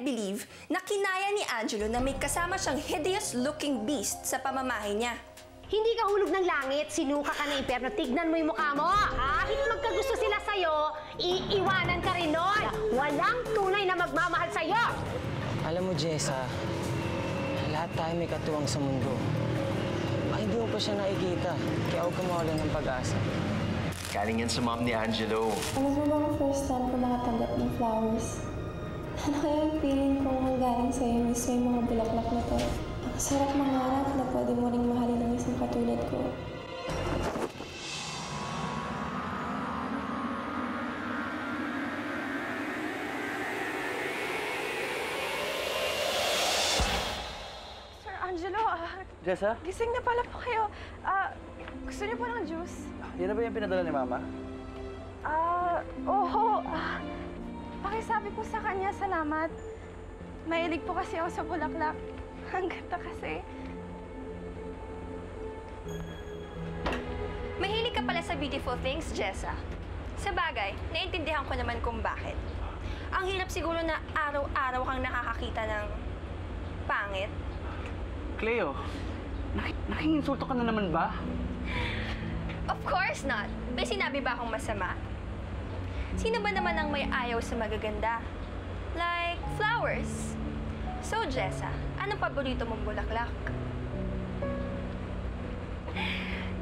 can't believe na kinaya ni Angelo na may kasama siyang hideous-looking beast sa pamamahay niya. Hindi ka hulog ng langit, sinuka ka ng impyerno, tignan mo yung mukha mo! Kahit magkagusto sila sa'yo, iiwanan ka rin nun! Walang tunay na magmamahal sa'yo! Alam mo, Jessa, lahat tayo may katuwang sa mundo. Hindi mo pa siya nakikita, kaya huwag ka mawalan ng pag-asa. Galing yan sa mom ni Angelo. Ano mo bang first time ko nakatanggap ng flowers? Ano kaya yung feeling kong hanggaling sa'yo mismo yung mga bulaklak na to? Ang sarap mangarap na pwede mo ring mahalin ng isang katulad ko. Sir Angelo, Jessa? gising na pala po kayo. Gusto niyo po ng juice? Yan na ba yung pinadala ni Mama? Oo. Pakisabi po sa kanya, salamat. Mahilig po kasi ako sa bulaklak. Ang ganda kasi. Mahilig ka pala sa beautiful things, Jessa. Sa bagay, naiintindihan ko naman kung bakit. Ang hirap siguro na araw-araw kang nakakakita ng pangit. Cleo, nakinginsulto ka na naman ba? Of course not. May sinabi ba akong masama? Sino ba naman ang may ayaw sa magaganda? Like flowers. So, Jessa, anong paborito mong bulaklak?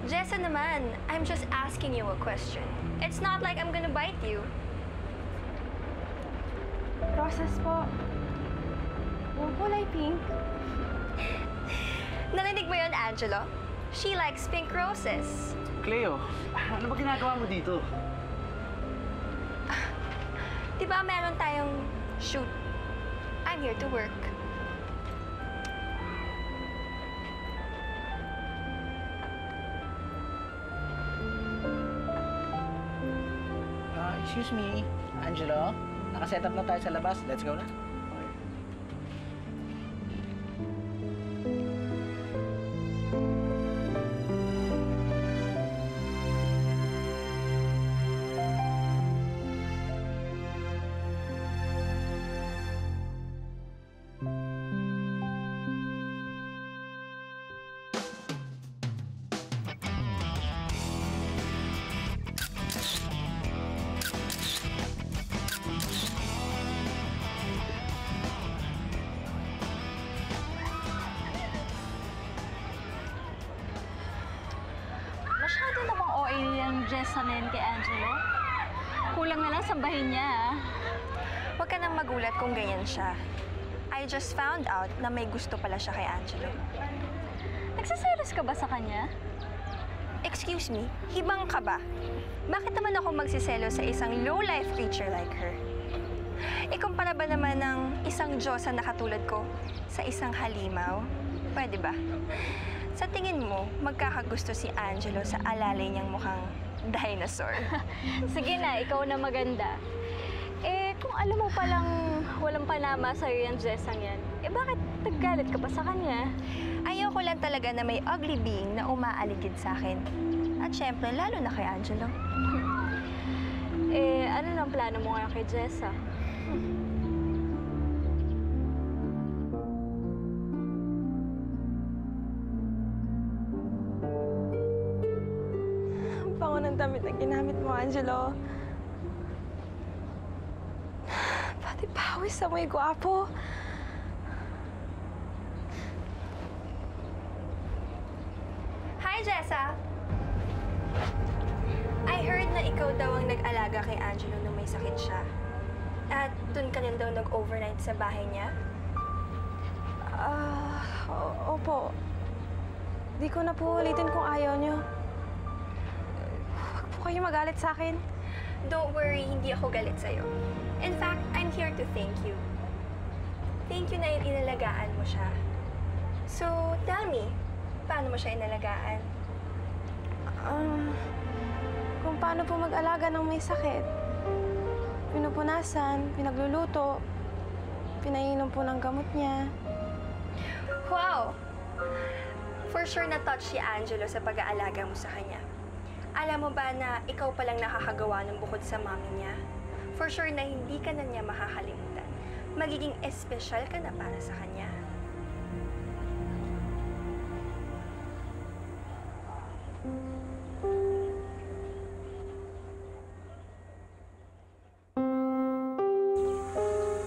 Jessa naman, I'm just asking you a question. It's not like I'm gonna bite you. Roses po. Yung kulay pink. Narinig mo yun, Angelo? She likes pink roses. Cleo, ano ba ginagawa mo dito? Di ba meron tayong shoot? I'm here to work. Excuse me, Angelo. Nakaset up na tayo sa labas. Let's go na. Masyado namang OA yung Jessa na yun kay Angelo. Kulang na lang sambahin niya, ah. Huwag ka nang magulat kung ganyan siya. I just found out na may gusto pala siya kay Angelo. Nagsiselos ka ba sa kanya? Excuse me, hibang ka ba? Bakit naman ako magsiselo sa isang low-life creature like her? Ikumpara ba naman ng isang Diyosa na katulad ko sa isang halimaw? Pwede ba? Sa tingin mo, magkakagusto si Angelo sa alalay niyang mukhang dinosaur? Sige na, ikaw na maganda. Eh, kung alam mo palang walang panama sa'yo yung Jessang yan, eh bakit naggalit ka pa sa kanya? Ayoko lang talaga na may ugly being na umaaligid sa akin. At syempre, lalo na kay Angelo. Eh, ano nang plano mo ngayon kay Jessa? Ang bango ng damit na ginamit mo, Angelo. Pati pawis sa may gwapo. Hi, Jessa! I heard na ikaw daw ang nag-alaga kay Angelo nung may sakit siya. At dun ka rin daw nag-overnight sa bahay niya? Opo. Di ko na po ulitin kung ayaw niyo. Huwag po kayo magalit sa akin. Don't worry, hindi ako galit sa'yo. In fact, I'm here to thank you. Thank you na inalagaan mo siya. So, tell me, paano mo siya inalagaan? Kung paano po mag-alaga ng may sakit. Pinupunasan, pinagluluto, pinainom po ng gamot niya. Wow! For sure na-touch si Angelo sa pag-aalaga mo sa kanya. Alam mo ba na ikaw palang nakakagawa ng bukod sa mami niya? For sure na hindi ka na niya makakalimutan. magiging espesyal ka na para sa kanya.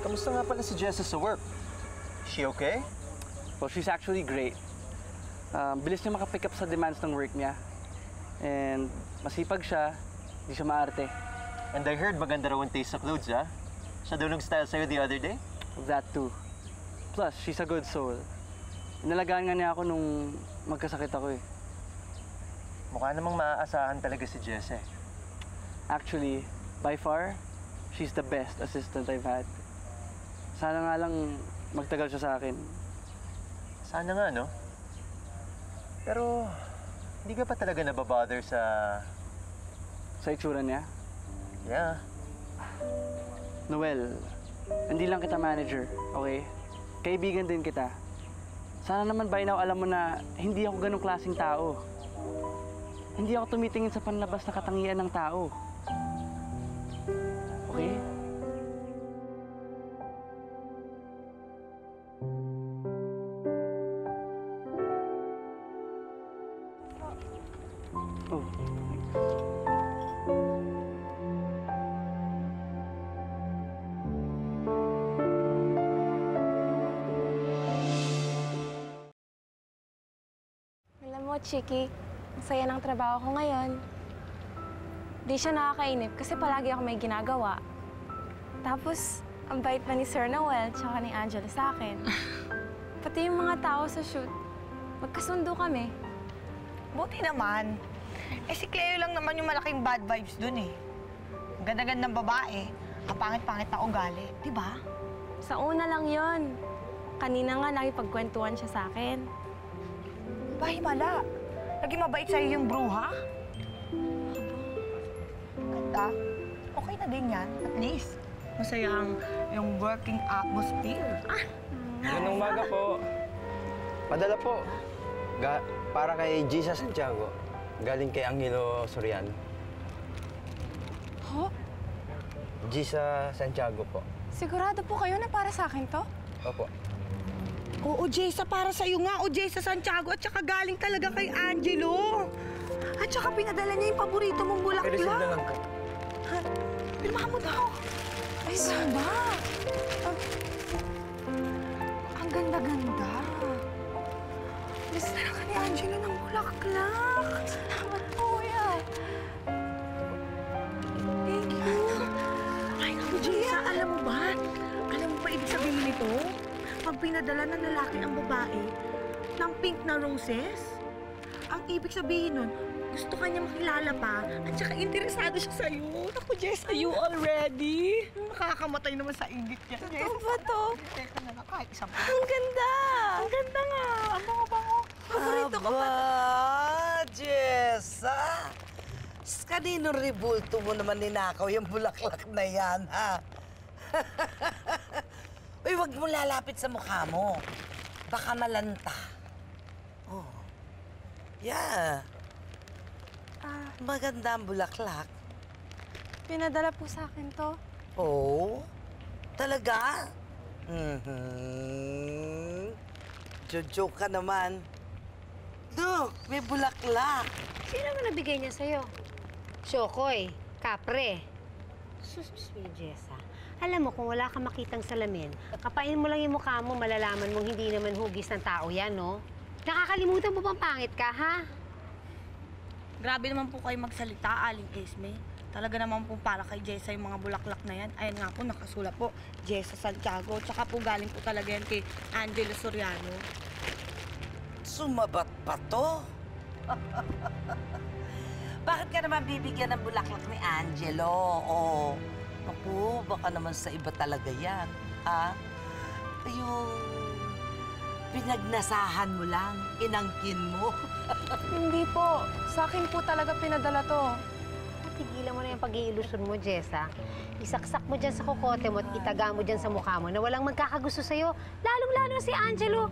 Kamusta nga pala si Jessa sa work? She okay? Well, she's actually great. Bilis niya makapick up sa demands ng work niya. And masipag siya, hindi siya maarte. And I heard maganda raw ang taste sa clothes, ha? Siya daw nag-style sa'yo the other day? That too. Plus, she's a good soul. Inalagaan nga niya ako nung magkasakit ako eh. Mukha namang maaasahan talaga si Jessa. Actually, by far, she's the best assistant I've had. Sana nga lang magtagal siya sa akin. Sana nga, no? Pero, hindi ka pa talaga nababother sa... Sa itsura niya. Yeah. Noel, hindi lang kita manager, okay? Kaibigan din kita. Sana naman by now alam mo na hindi ako ganong klaseng tao. Hindi ako tumitingin sa panlabas na katangian ng tao. Okay? Oh. Alam mo, Chiki, ang saya ng trabaho ko ngayon. Di siya nakakainip kasi palagi ako may ginagawa. Tapos, ang bait pa ni Sir Noel tsaka ni Angela sa akin. Pati yung mga tao sa shoot, magkasundo kami. Buti naman. Eh si Cleo lang naman yung malaking bad vibes dun eh. Ang ganda-gandang babae, ang pangit-pangit na ugali, di ba? Sa una lang yon. Kanina nga nakipagkwentuhan siya sa akin. Bahimala. Naging mabait sa'yo yung bruha? Ganda. Okay na din yan, at least. Masaya yung working atmosphere. Ganong umaga po. Padala po. Para kay Gisa Santiago. Galing kay Angelo Soriano. Ho? Gisa Santiago po. Sigurado po kayo na para sa akin to? Opo. Oo, Jessa, para sa'yo nga. O, Jessa Santiago, at saka galing talaga kay Angelo. At saka pinadala niya yung paborito mong bulaklak. Pero sila lang po. Ha? Pirmahan mo daw. Ay, sama. Ang ganda-ganda. Gusto talaga ni Angelo ng bulaklak. Salamat po, kuya. Thank you. Ay, naku, Jessa, alam mo ba? Alam mo pa ibig sabihin nito? Pag pinadala ng lalaki ang babae ng pink na roses, ang ibig sabihin nun, gusto ka niya makilala pa at saka interesado siya sa'yo. Naku, Jessa, you already? Nakakamatay naman sa inggit yan. Totoo ba to? Teka na lang, kahit isang Ang ganda! Ang ganda nga! Ang bango-bango. Paborito ko pa. Jessa! Kaninong ribulto mo naman ninakaw yung bulaklak na yan, ha? Uy, wag mo lalapit sa mukha mo. Baka malanta. Oh. Yeah. Maganda ang bulaklak. Pinadala po sa akin to. Oh? Talaga? Joke ka naman. Look, may bulaklak. Sino naman nabigay niya sa'yo? Chokoy, kapre. Sus, Jessa. Alam mo, kung wala kang makitang salamin, kapain mo lang yung mukha mo, malalaman mong hindi naman hugis ng tao yan, no? Nakakalimutan mo bang pangit ka, ha? Grabe naman po kayo magsalita, Aling Esme. Talaga naman po para kay Jessa yung mga bulaklak na yan. Ayan nga po, nakasulat po, Jessa Santiago. Tsaka po galing po talaga yan kay Angelo Soriano. Sumabat pa to? Bakit ka naman bibigyan ng bulaklak ni Angelo? Oh, naku, baka naman sa iba talaga yan, ha? Yung pinagnasahan mo lang, inangkin mo. Hindi po. Sa akin po talaga pinadala to. Tigilan mo na yung pag-iilusyon mo, Jessa. Isaksak mo dyan sa kokote mo at itaga mo dyan sa mukha mo na walang magkakagusto sa'yo, lalong-lalo si Angelo.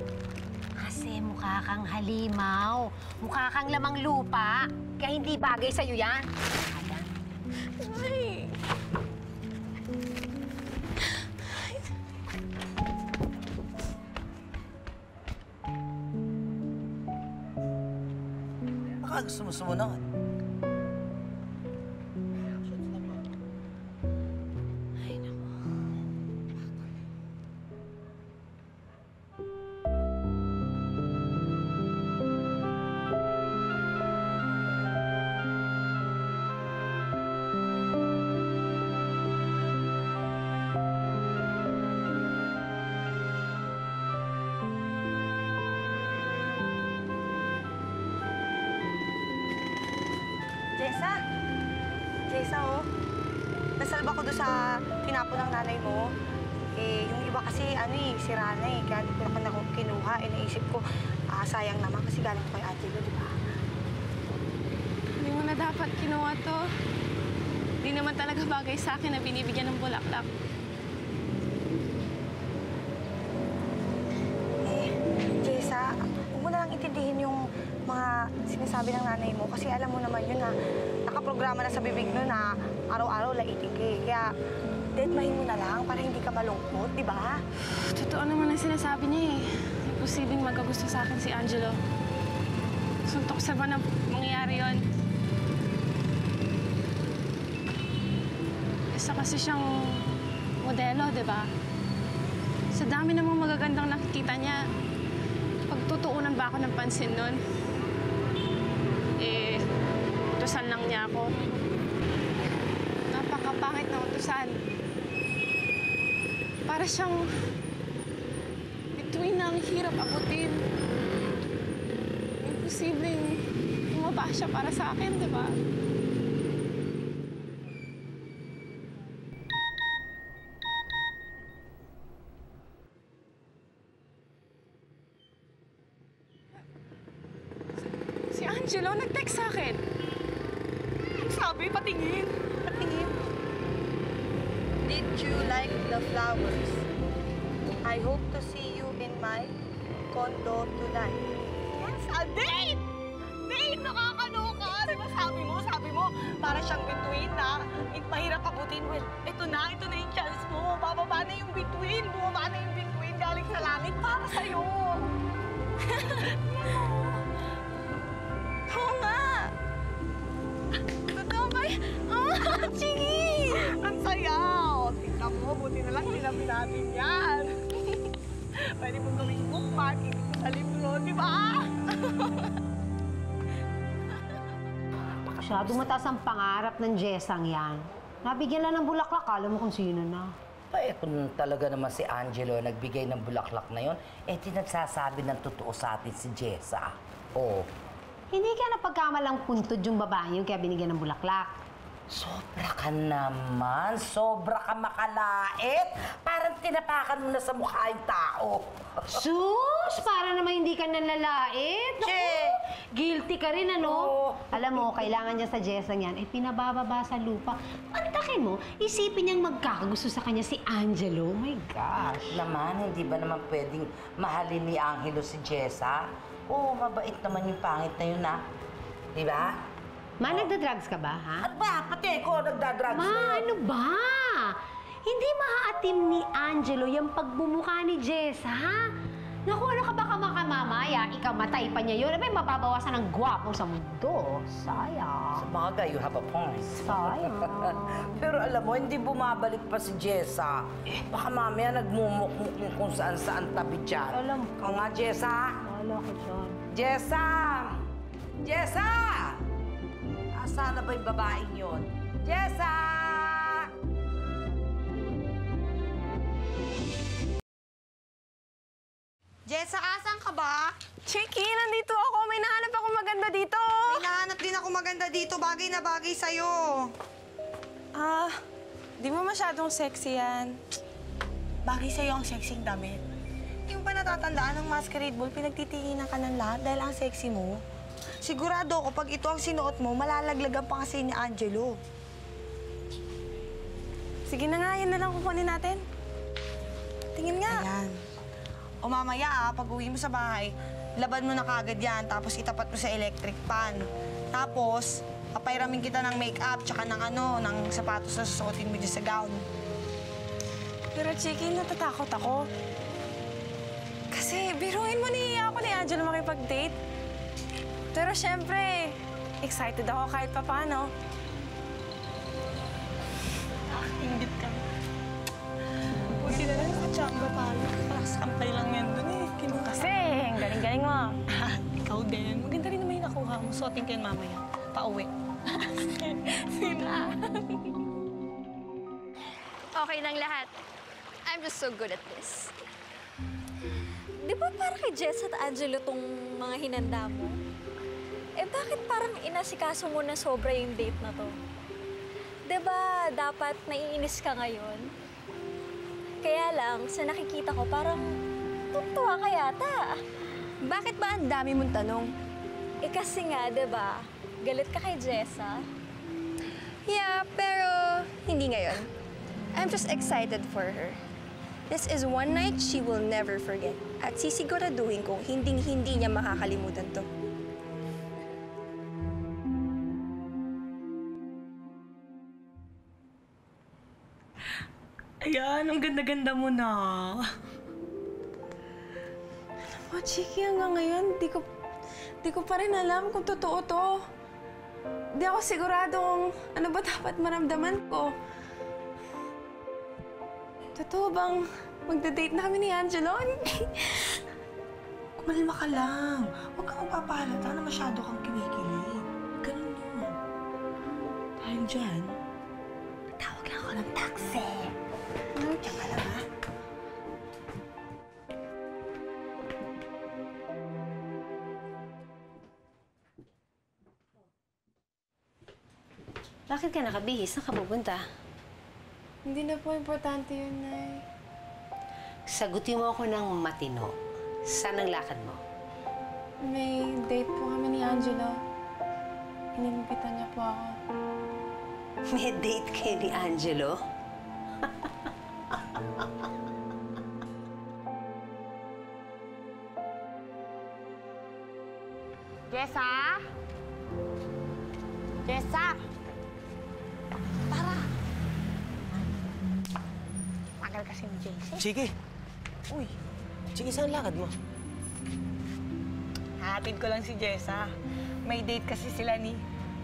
Kasi mukha kang halimaw, mukha kang lamang lupa, kaya hindi bagay sa'yo yan. Ayan. Ay. Baka gusto mo sumunod. Ay, naku. Jessa! Jessa, oh. Nasalba ko doon sa tinapon ng nanay mo. Eh, yung iba kasi, sira na eh. Kaya di ko na kinuha. Eh, naisip ko, sayang naman kasi galing ko kay Angelo, di ba? Hindi mo na dapat kinuha to. Hindi naman talaga bagay sa akin na binibigyan ng bulaklak. Jessa, huwag mo na lang intindihin yung mga sinasabi ng nanay mo kasi alam mo naman yun na nakaprograma na sa bibig nun na araw-araw laitin ka eh. Kaya deadmahin mo na lang para hindi ka malungkot, di ba? Totoo naman ang sinasabi niya eh. Imposibleng magkagusto sa akin si Angelo. Suntok sa ba na mangyayari yun? Isa kasi siyang modelo, di ba? Sa dami namang magagandang nakikita niya, pagtutuunan ba ako ng pansin nun? Eh, utusan lang niya ako. Napakapangit na utusan. Para siyang bituin na ang hirap abutin. Imposibleng bumaba siya para sa akin, di ba? Si Angelo nag-text sa akin. Sabi, patingin. Patingin. Did you like the flowers? I hope to see you in my condo tonight. Yes, a date! Date! Nakakaloka! Di ba sabi mo, para siyang bituin na mahirap abutin. Well, ito na yung chance mo. Bababa na yung bituin. Bumaba na yung bituin galing sa langit para sa'yo. Oo nga! Totoo ba yun? Sige! Ang saya! O, tingnan mo, buti na lang sinabi natin yan. Pwede mong gawing bookmark, hindi ko sa libro, di ba? Masyadong mataas ang pangarap ng Jessang yan. Nabigyan lang ng bulaklak, alam mo kung sino na. Eh, kung talaga naman si Angelo nagbigay ng bulaklak na yon, eh, nagsasabi ng totoo sa atin si Jessa. Oh. Hindi ka napagkamalang puntod yung babae yun kaya binigyan ng bulaklak. Sobra ka naman. Sobra ka makalait. Parang tinapakan mo na sa mukha yung tao. Sus! Para naman hindi ka nanlalait. Naku, guilty ka rin, ano? Oo. Alam mo, kailangan niya sa Jessang yan, eh pinabababa sa lupa. Antakin mo, isipin niyang magkakagusto sa kanya si Angelo. Oh my gosh. Naman, hindi ba naman pwedeng mahalin ni Angelo si Jessa? Oo, mabait naman yung pangit na yun, Di ba? Ma, nagda-drugs ka ba, ha? At ba, pati ko nagda-drugs na Ma, yun. ano ba? Hindi maaatim ni Angelo yung pagbumuka ni Jessa, ha? Naku, ano ka baka makamamaya? Ikamatay pa niya yun. Abay, mapabawasan ng gwapo sa mundo. Sayang. Sa bagay, you have a point. Sayang. Pero alam mo, hindi bumabalik pa si Jessa. Baka mamaya nagmumukmuk kung saan-saan tabi dyan. Alam ko. O nga, Jessa? Wala ko dyan. Jessa! Jessa! Asan na ba yung babaeng yun? Jessa! Jessa, asan ka ba? Chiki, nandito ako. May nahanap ako maganda dito. May nahanap din ako maganda dito. Bagay na bagay sa'yo. Di mo masyadong sexy yan. Bagay sa'yo ang sexing damit. Hindi mo ba natatandaan ng masquerade ball? Pinagtitinginan ka ng lahat dahil ang sexy mo. Sigurado ako, pag ito ang sinuot mo, malalaglagan pa kasi ni Angelo. Sige na nga, yan na lang kukunin natin. Tingin nga. Ayan. O mamaya, pag uwi mo sa bahay, laban mo na kagad yan, tapos itapat mo sa electric pan. Tapos, papairamin kita ng make-up, tsaka ng sapatos na susuotin mo dyan sa gown. Pero Chiki, natatakot ako. Kasi biruin mo, nihiya ako ni Angelo makipag-date. Pero syempre, excited ako kahit papaano. Ingit ka. Buti na lang nakachamba tayo. Kampay lang yan dun eh. Kasi, ang galing-galing mo. Ikaw din. Maganda rin naman yung nakuha mo. Suotin ko yun mamaya. Pauwi. Sina. Okay lang lahat. I'm just so good at this. Di ba para kay Jess at Angelo tong mga hinanda mo? Eh bakit parang inasikaso mo na sobra yung date na to? Di ba dapat naiinis ka ngayon? Kaya lang, sa nakikita ko parang tuwa ka yata. Bakit ba ang dami mong tanong? Eh kasi nga, di ba, galit ka kay Jessa? Yeah, pero hindi ngayon. I'm just excited for her. This is one night she will never forget. At sisiguraduhin kong hinding-hindi niya makakalimutan to. Ayan, ang ganda-ganda mo na. Alam mo, Chiki, hanggang ngayon, di ko pa rin alam kung totoo to. Di ako sigurado kung ano ba dapat maramdaman ko. Totoo bang magda-date namin ni Angelo? Kumalma ka lang. Huwag kang magpapahalata na masyado kang kinikilig. Ganun yun. Dahil dyan, tawag lang ako ng taxi. Diyan ka lang, ha? Bakit ka nakabihis? Saan ka pupunta? Hindi na po importante yun, Nay. Sagutin mo ako ng matino. Saan ang lakad mo? May date po kami ni Angelo. Inimbitan niya po ako. May date kayo ni Angelo? Jessa? Jessa? Tara! Tagal kasi ni Jesse. Chiki! Uy, Chiki, saan lakad mo? hatid ko lang si Jessa. May date kasi sila ni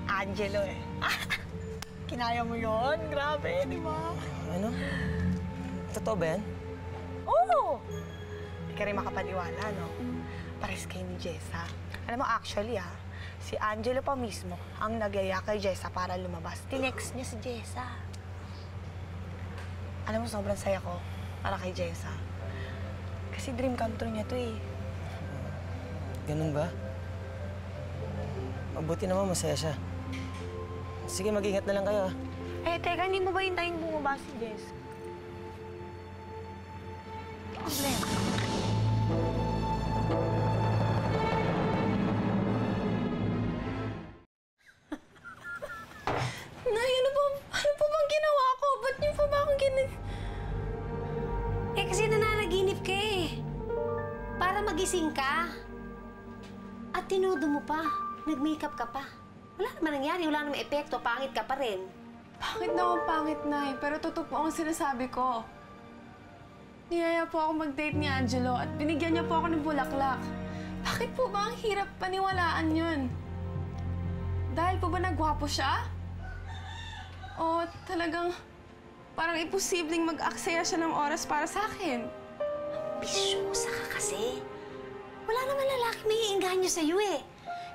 Angelo eh. Kinaya mo yon? Grabe, di ba? Ano? Totoo ba yan? Oo! Hindi ka rin makapaniwala, no? Pares kayo ni Jessa. Alam mo, actually, si Angelo pa mismo ang nagyaya kay Jessa para lumabas. Tinext niya si Jessa. Alam mo, sobrang saya ko para kay Jessa. Kasi dream come true niya to eh. Ganun ba? Mabuti naman masaya siya. Sige, mag-ingat na lang kayo, ha? Eh, teka, hindi mo ba hintayin bumaba si Jessa? Problema. Nay, ano po bang ginawa ko? Ba't niyo pa ba akong Eh, kasi nananaginip ka eh. Para magising ka. At tinudo mo pa. Nag-makeup ka pa. Wala naman nangyari. Wala naman epekto. Pangit ka pa rin. Bakit naman pangit, Nay? Pero totoo po ang sinasabi ko. Niyaya po ako mag-date ni Angelo at binigyan niya po ako ng bulaklak. Bakit po ba ang hirap paniwalaan yun? Dahil po ba nagwapo siya? O talagang parang imposibleng mag-aksaya siya ng oras para sa akin? Bisyosa ka kasi. Wala naman lalaki may iinganyo sa'yo eh.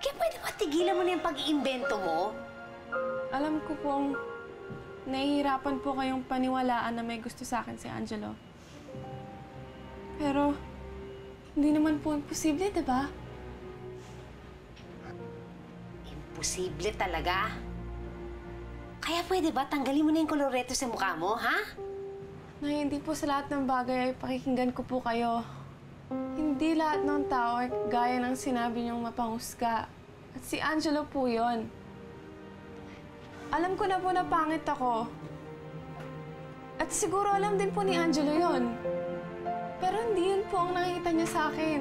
Kaya pwede ba tigilan mo na yung pag-iimbento mo? Alam ko pong nahihirapan po kayong paniwalaan na may gusto sa akin si Angelo. Pero hindi naman po imposible, di ba? Imposible talaga. Kaya pwede ba tanggalin mo na yung koloreto sa mukha mo, ha? Nay, hindi po sa lahat ng bagay ay pakikinggan ko po kayo. Hindi lahat ng tao ay gaya ng sinabi niyong mapanghusga. At si Angelo po yon. Alam ko na po na pangit ako. At siguro alam din po ni Angelo yon. Pero hindi yun po ang nakikita niya sa akin.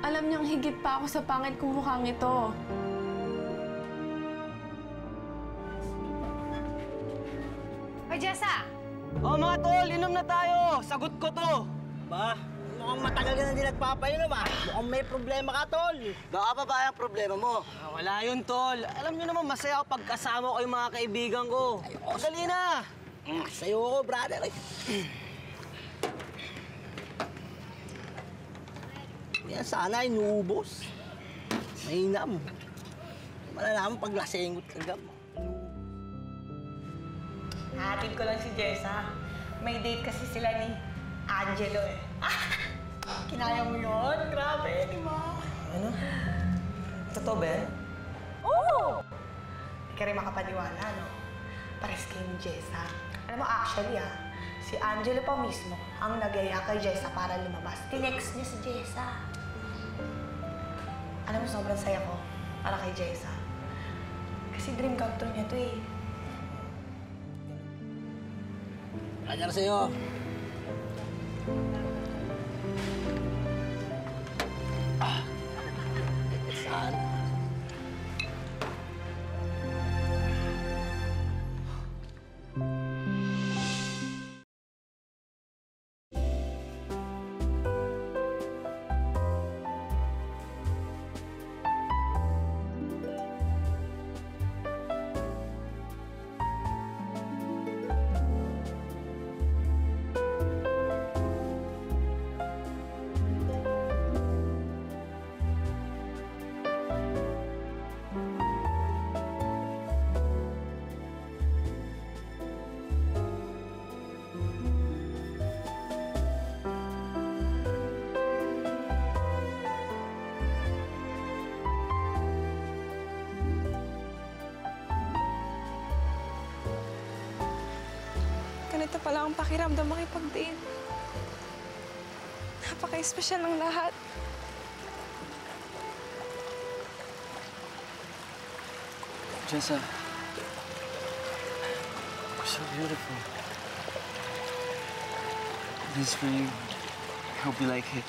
Alam niyang higit pa ako sa pangit kong mukhang ito. Hoy, Jessa! Oh, mga tol, inom na tayo! Sagot ko to! Ba? Wala mukhang matagal ka na hindi nagpapainom ah. Mukhang may problema ka, tol. Baka pa ba ang problema mo? Wala yun, tol. Alam niyo naman, masaya ako pag kasama ko yung mga kaibigan ko. Dali na. Sayo ko, brother. Yan sana inuubos. Mainam. Malalaman pag lasengot kagam. Hatid ko lang si Jessa. May date kasi sila ni Angelo eh. Kinaya mo yun? Grabe, di ba? Ano? Totoo ba yan? Oo! Hindi ka rin makapaniwala, no? Pares kayo ni Jessa. Alam mo, actually si Angelo pa mismo ang nagaya kay Jessa para lumabas. Tinext niya si Jessa. Alam mo, sobrang saya ko para kay Jessa. Kasi dream come true niya to eh. Kanyar sa'yo. Saan? Ganito pala ang pakiramdam makipag-date. Napaka-espesyal ng lahat. Jessa, you're so beautiful. This is for you. I hope you like it.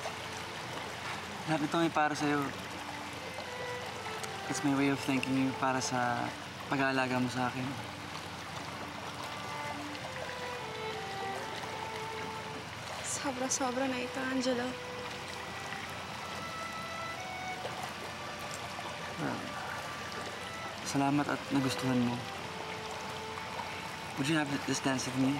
Lahat ito may para sa'yo. It's my way of thanking you para sa pag-aalaga mo sa akin. Sobra-sobra na ito, Angelo. Salamat at nagustuhan mo. Would you have this dance with me?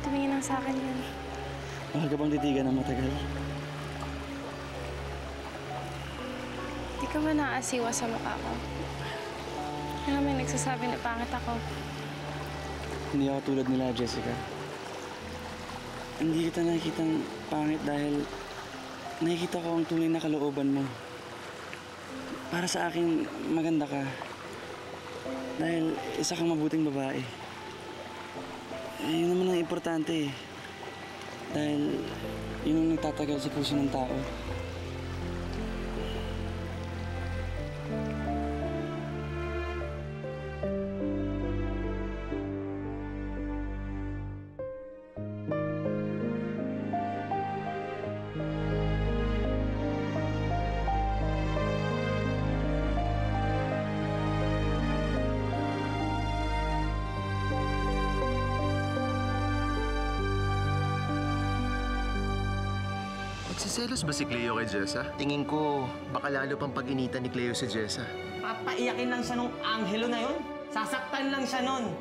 Tumingin lang sa akin yun. Mahal ka bang titigan ng matagal? Di ka ba naaasiwa sa mukha ko? Kaya may nagsasabi na pangit ako. Hindi ako tulad nila, Jessica. Hindi kita nakikitang pangit dahil nakikita ko ang tunay na kalooban mo. Para sa akin, maganda ka. Dahil isa kang mabuting babae. Yun naman ang importante eh. Dahil yun ang nagtatagal sa puso ng tao. Nagsiselos ba si Cleo kay Jessa? Tingin ko, baka lalo pang pag-initan ni Cleo si Jessa. Papaiyakin lang siya nung Angelo na yun. Sasaktan lang siya nun.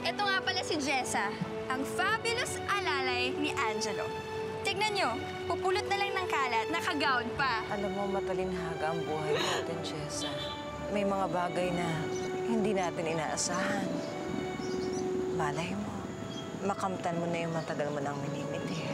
Ito nga pala si Jessa, ang fabulous alalay ni Angelo. Tignan nyo, pupulot na lang ng kalat, naka-gown pa. Alam mo, matalinhaga ang buhay natin, Jessa. May mga bagay na hindi natin inaasahan. Malay mo, makamtan mo na yung matagal mo nang minimiti.